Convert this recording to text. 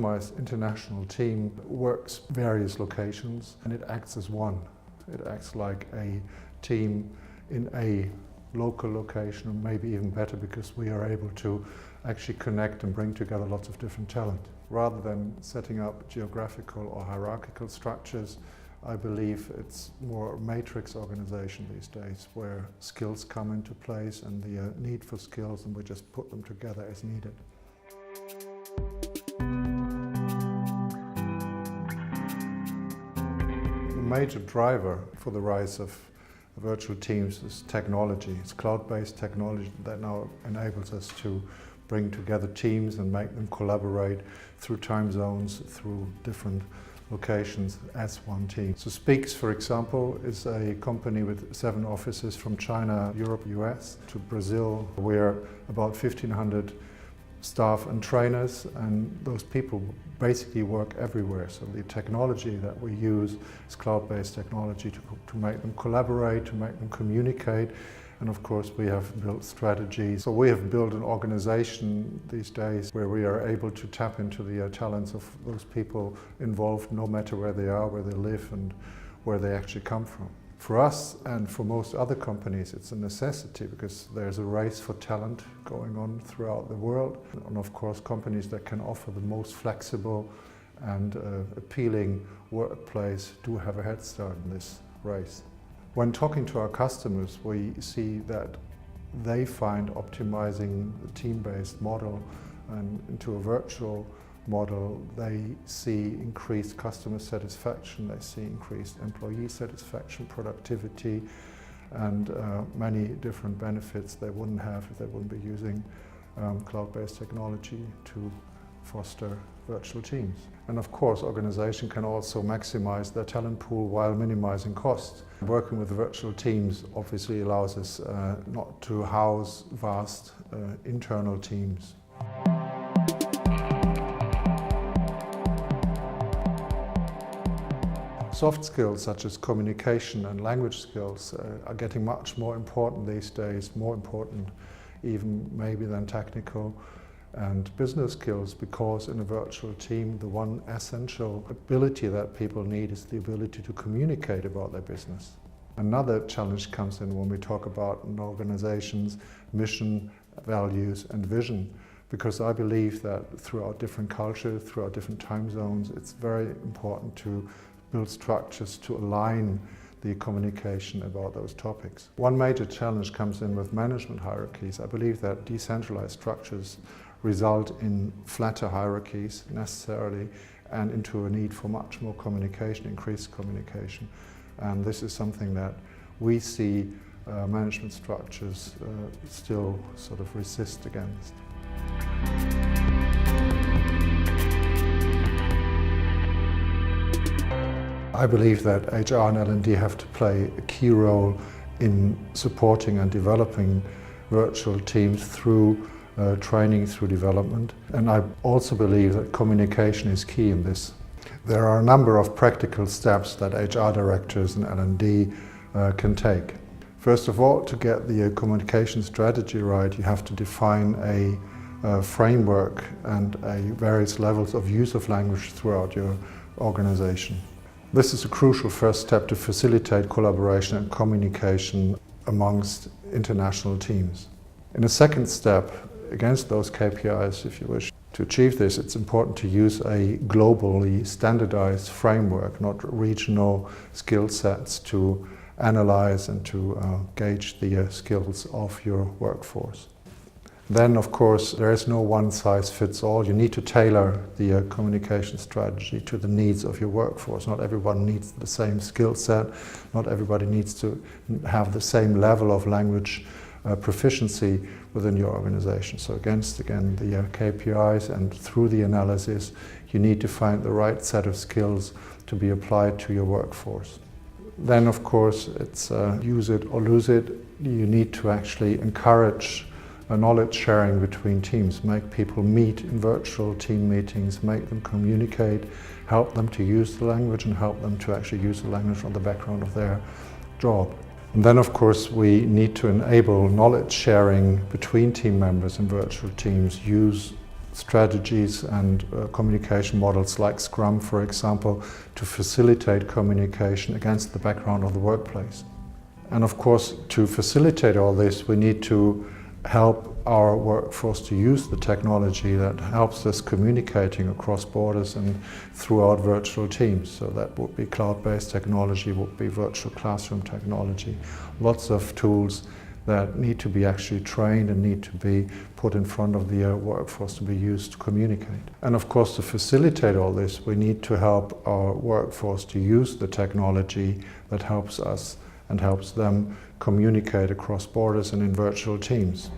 optimized international team works various locations and it acts as one. It acts like a team in a local location, or maybe even better because we are able to actually connect and bring together lots of different talent. Rather than setting up geographical or hierarchical structures, I believe it's more a matrix organization these days where skills come into place and the need for skills, and we just put them together as needed. The major driver for the rise of virtual teams is technology. It's cloud-based technology that now enables us to bring together teams and make them collaborate through time zones, through different locations as one team. So Speexx, for example, is a company with 7 offices from China, Europe, US to Brazil. We're about 1,500 staff and trainers, and those people basically work everywhere. So the technology that we use is cloud-based technology to make them collaborate, to make them communicate. And of course we have built strategies. So we have built an organization these days where we are able to tap into the talents of those people involved, no matter where they are, where they live and where they actually come from. For us and for most other companies it's a necessity because there's a race for talent going on throughout the world. And of course companies that can offer the most flexible and appealing workplace do have a head start in this race. When talking to our customers, we see that they find optimizing the team-based model and into a virtual model, they see increased customer satisfaction, they see increased employee satisfaction, productivity, and many different benefits they wouldn't have if they wouldn't be using cloud-based technology to foster virtual teams. And of course, organization can also maximize their talent pool while minimizing costs. Working with virtual teams obviously allows us not to house vast internal teams. Soft skills such as communication and language skills are getting much more important these days, more important even maybe than technical and business skills, because in a virtual team the one essential ability that people need is the ability to communicate about their business. Another challenge comes in when we talk about an organization's mission, values and vision, because I believe that throughout different cultures, throughout different time zones, it's very important to build structures to align the communication about those topics. One major challenge comes in with management hierarchies. I believe that decentralized structures result in flatter hierarchies necessarily and into a need for much more communication, increased communication. And this is something that we see management structures still sort of resist against. I believe that HR and L&D have to play a key role in supporting and developing virtual teams through training, through development. And I also believe that communication is key in this. There are a number of practical steps that HR directors and L&D can take. First of all, to get the communication strategy right, you have to define a framework and various levels of use of language throughout your organization. This is a crucial first step to facilitate collaboration and communication amongst international teams. In a second step, against those KPIs, if you wish to achieve this, it's important to use a globally standardized framework, not regional skill sets, to analyze and to gauge the skills of your workforce. Then, of course, there is no one-size-fits-all. You need to tailor the communication strategy to the needs of your workforce. Not everyone needs the same skill set. Not everybody needs to have the same level of language proficiency within your organization. So again, the KPIs, and through the analysis, you need to find the right set of skills to be applied to your workforce. Then, of course, it's use it or lose it. You need to actually encourage knowledge sharing between teams, make people meet in virtual team meetings, make them communicate, help them to use the language and help them to actually use the language on the background of their job. And then of course we need to enable knowledge sharing between team members in virtual teams, use strategies and communication models like Scrum, for example, to facilitate communication against the background of the workplace. And of course, to facilitate all this, we need to help our workforce to use the technology that helps us communicating across borders and throughout virtual teams. So that would be cloud-based technology, would be virtual classroom technology, lots of tools that need to be actually trained and need to be put in front of the workforce to be used to communicate. And of course, to facilitate all this, we need to help our workforce to use the technology that helps us and helps them communicate across borders and in virtual teams.